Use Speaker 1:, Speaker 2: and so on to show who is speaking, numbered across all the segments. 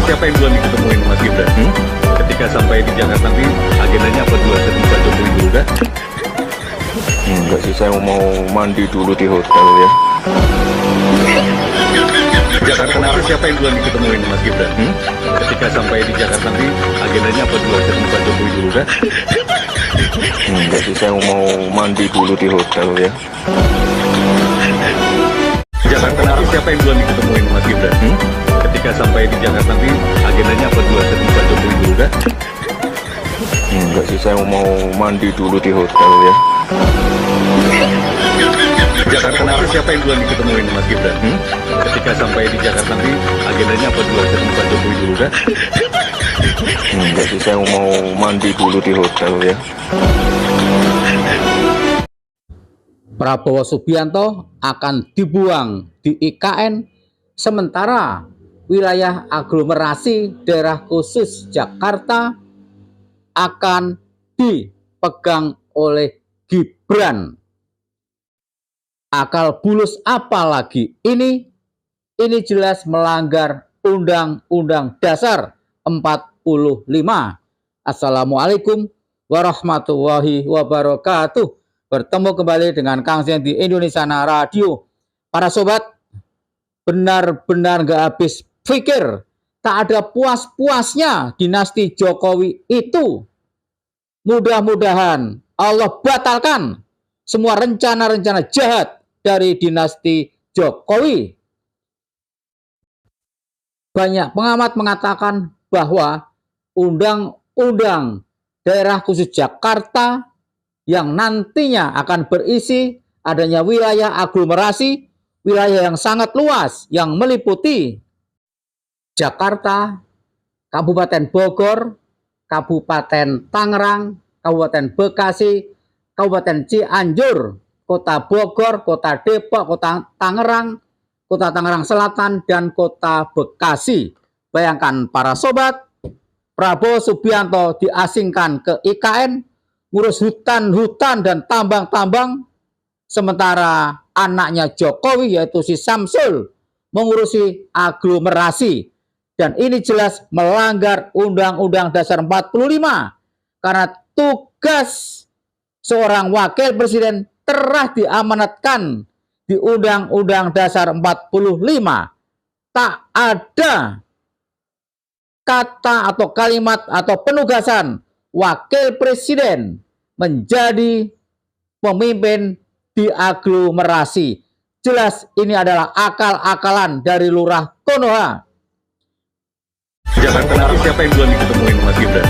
Speaker 1: siapa yang duluan diketemuin Mas Gibran? Ketika sampai di Jakarta nanti agendanya apa dulu? Ketemu Pak Jokowi dulu kan?
Speaker 2: Enggak sih, saya mau mandi dulu di hotel ya.
Speaker 1: Jakarta nanti siapa yang duluan diketemuin Mas Gibran? Ketika sampai di Jakarta nanti agendanya apa dulu? Ketemu Pak Jokowi dulu kan?
Speaker 2: Enggak sih, saya mau mandi dulu di hotel ya.
Speaker 1: Jakarta nanti siapa yang duluan diketemuin Mas Gibran? Ketika sampai di Jakarta nanti agendanya apa dulu? Ketemu Pak Jokowi dulu kan?
Speaker 2: Enggak sih, saya mau mandi dulu di hotel ya.
Speaker 1: Jakarta nanti siapa yang duluan diketemuin Mas Gibran? Ketika sampai di Jakarta nanti agendanya apa dulu? Ketemu Pak Jokowi dulu kan?
Speaker 2: Enggak sih, saya mau mandi dulu di hotel ya.
Speaker 3: Prabowo Subianto akan dibuang di IKN, sementara wilayah aglomerasi daerah khusus Jakarta akan dipegang oleh Gibran. Akal bulus apa lagi ini? Ini jelas melanggar Undang-Undang Dasar 45. Assalamualaikum warahmatullahi wabarakatuh. Bertemu kembali dengan Kang Zen di Indonesia Radio. Para sobat, benar-benar gak habis pikir, tak ada puas-puasnya dinasti Jokowi itu. Mudah-mudahan Allah batalkan semua rencana-rencana jahat dari dinasti Jokowi. Banyak pengamat mengatakan bahwa Undang-Undang Daerah Khusus Jakarta yang nantinya akan berisi adanya wilayah aglomerasi, wilayah yang sangat luas yang meliputi Jakarta, Kabupaten Bogor, Kabupaten Tangerang, Kabupaten Bekasi, Kabupaten Cianjur, Kota Bogor, Kota Depok, Kota Tangerang Selatan, dan Kota Bekasi. Bayangkan para sobat, Prabowo Subianto diasingkan ke IKN, ngurus hutan-hutan dan tambang-tambang, sementara anaknya Jokowi yaitu si Samsul mengurusi aglomerasi. Dan ini jelas melanggar Undang-Undang Dasar 45, karena tugas seorang wakil presiden telah diamanatkan di Undang-Undang Dasar 45. Tak ada kata atau kalimat atau penugasan wakil presiden menjadi pemimpin di aglomerasi. Jelas ini adalah akal-akalan dari Lurah Konoha.
Speaker 1: Jakarta nanti siapa yang duluan diketemuin Mas Gibran?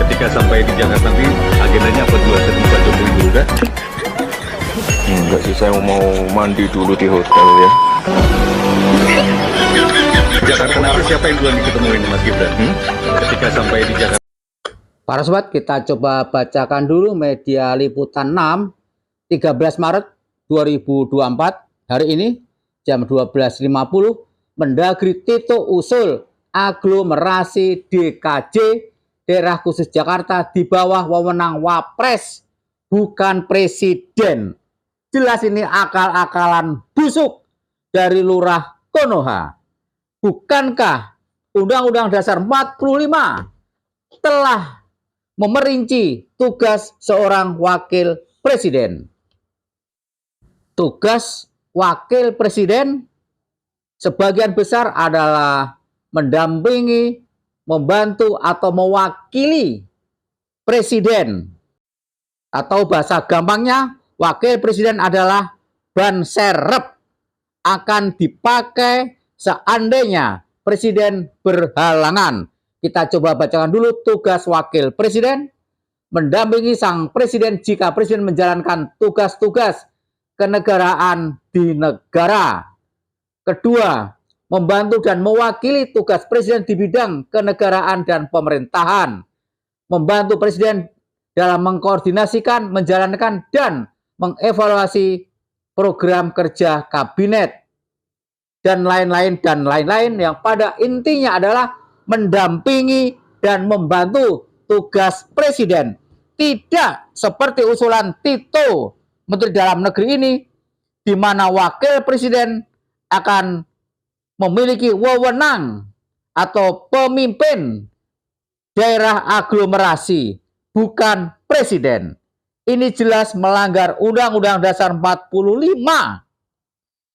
Speaker 1: Ketika sampai di Jakarta nanti agendanya apa dulu? Ketemu Pak Jokowi dulu kan?
Speaker 2: Enggak sih, saya mau mandi dulu di hotel ya.
Speaker 1: Jakarta nanti siapa yang duluan diketemuin Mas Gibran? Ketika sampai di Jakarta.
Speaker 3: Para sobat, kita coba bacakan dulu media liputan 6 13 Maret 2024 hari ini jam 12.50. Mendagri Tito usul aglomerasi DKJ daerah khusus Jakarta di bawah wewenang Wapres bukan presiden. Jelas ini akal-akalan busuk dari Lurah Konoha. Bukankah Undang-Undang Dasar 45 telah memerinci tugas seorang wakil presiden? Tugas wakil presiden sebagian besar adalah mendampingi, membantu, atau mewakili presiden. Atau bahasa gampangnya, wakil presiden adalah ban serep, akan dipakai seandainya presiden berhalangan. Kita coba bacakan dulu tugas wakil presiden: mendampingi sang presiden jika presiden menjalankan tugas-tugas kenegaraan di negara. Kedua, membantu dan mewakili tugas presiden di bidang kenegaraan dan pemerintahan. Membantu presiden dalam mengkoordinasikan, menjalankan, dan mengevaluasi program kerja kabinet, dan lain-lain yang pada intinya adalah mendampingi dan membantu tugas presiden. Tidak seperti usulan Tito, Menteri Dalam Negeri ini, di mana wakil presiden akan memiliki wewenang atau pemimpin daerah aglomerasi, bukan presiden. Ini jelas melanggar Undang-Undang Dasar 45.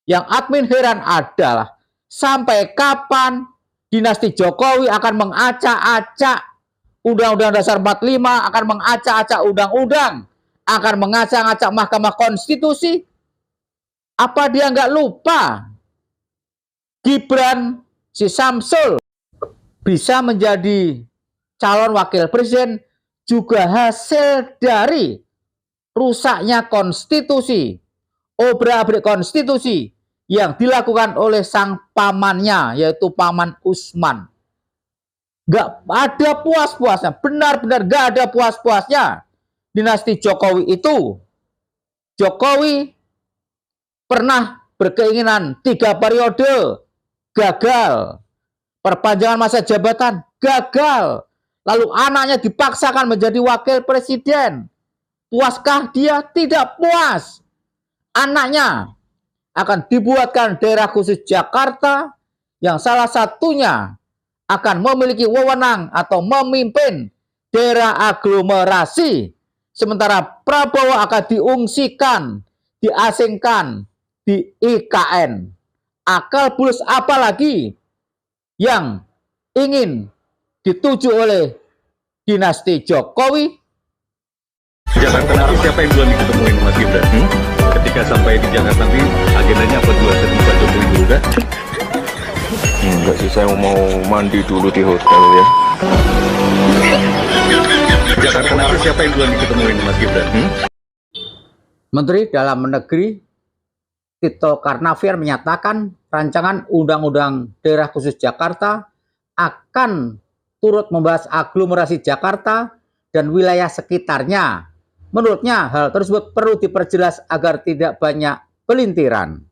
Speaker 3: Yang admin heran adalah sampai kapan dinasti Jokowi akan mengacak-acak Undang-Undang Dasar 45, akan mengacak-acak undang-undang, akan mengacak-acak Mahkamah Konstitusi. Apa dia nggak lupa Gibran si Samsul bisa menjadi calon wakil presiden juga hasil dari rusaknya konstitusi, obrak-abrik konstitusi yang dilakukan oleh sang pamannya, yaitu Paman Usman. Gak ada puas-puasnya, benar-benar gak ada puas-puasnya dinasti Jokowi itu. Jokowi pernah berkeinginan 3 periode, gagal. Perpanjangan masa jabatan, gagal. Lalu anaknya dipaksakan menjadi wakil presiden. Puaskah dia? Tidak puas. Anaknya akan dibuatkan daerah khusus Jakarta yang salah satunya akan memiliki wewenang atau memimpin daerah aglomerasi. Sementara Prabowo akan diungsikan, diasingkan di IKN. Akal bulus apa lagi yang ingin dituju oleh dinasti Jokowi?
Speaker 1: Jakarta nanti siapa yang duluan diketemuin Mas Gibran? Ketika sampai di Jakarta nanti agendanya apa duluan ketemu Pak Jokowi dulu kan?
Speaker 2: Enggak sih, saya mau mandi dulu di hotel ya.
Speaker 1: Jakarta nanti siapa yang duluan diketemuin Mas Gibran?
Speaker 3: Menteri Dalam Negeri Tito Karnavian menyatakan rancangan Undang-Undang Daerah Khusus Jakarta akan turut membahas aglomerasi Jakarta dan wilayah sekitarnya. Menurutnya, hal tersebut perlu diperjelas agar tidak banyak pelintiran.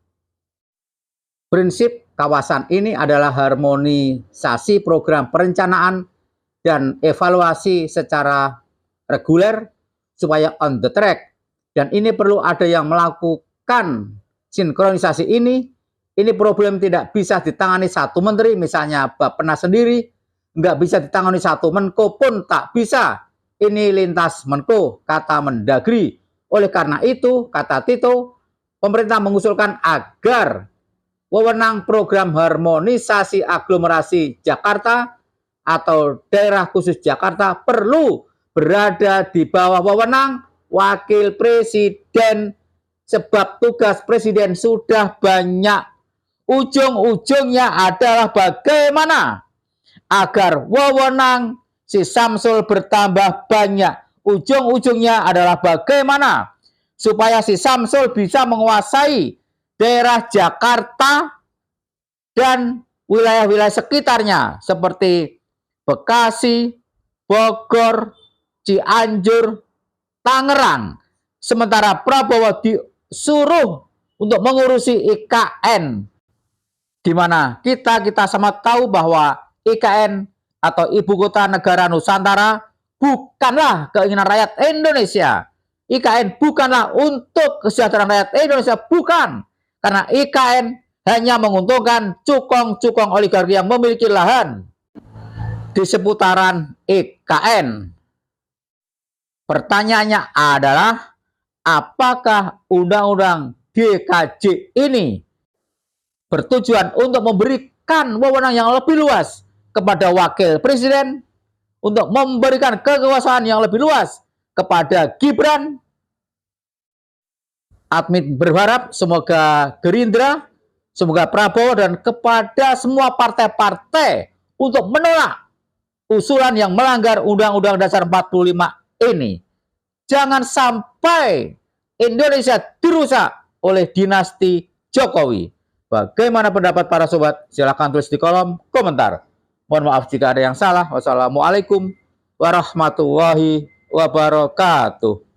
Speaker 3: Prinsip kawasan ini adalah harmonisasi program perencanaan dan evaluasi secara reguler supaya on the track. Dan ini perlu ada yang melakukan sinkronisasi ini. Ini problem tidak bisa ditangani satu menteri, misalnya Bappenas sendiri, nggak bisa ditangani satu Menko pun tak bisa. Ini lintas Menko, kata Mendagri. Oleh karena itu, kata Tito, pemerintah mengusulkan agar wewenang program harmonisasi aglomerasi Jakarta atau daerah khusus Jakarta perlu berada di bawah wewenang wakil presiden, sebab tugas presiden sudah banyak. Ujung-ujungnya adalah bagaimana agar wewenang si Samsul bertambah banyak. Ujung-ujungnya adalah bagaimana supaya si Samsul bisa menguasai daerah Jakarta dan wilayah-wilayah sekitarnya seperti Bekasi, Bogor, Cianjur, Tangerang. Sementara Prabowo disuruh untuk mengurusi IKN, di mana kita sama tahu bahwa IKN atau Ibu Kota Negara Nusantara bukanlah keinginan rakyat Indonesia. IKN bukanlah untuk kesejahteraan rakyat Indonesia, bukan. Karena IKN hanya menguntungkan cukong-cukong oligarki yang memiliki lahan di seputaran IKN. Pertanyaannya adalah, apakah undang-undang DKJ ini bertujuan untuk memberikan wewenang yang lebih luas kepada wakil presiden, untuk memberikan kekuasaan yang lebih luas kepada Gibran? Admin berharap semoga Gerindra, semoga Prabowo, dan kepada semua partai-partai untuk menolak usulan yang melanggar Undang-Undang Dasar 45 ini. Jangan sampai Indonesia dirusak oleh dinasti Jokowi. Bagaimana pendapat para sobat? Silahkan tulis di kolom komentar. Mohon maaf jika ada yang salah. Wassalamualaikum warahmatullahi wabarakatuh.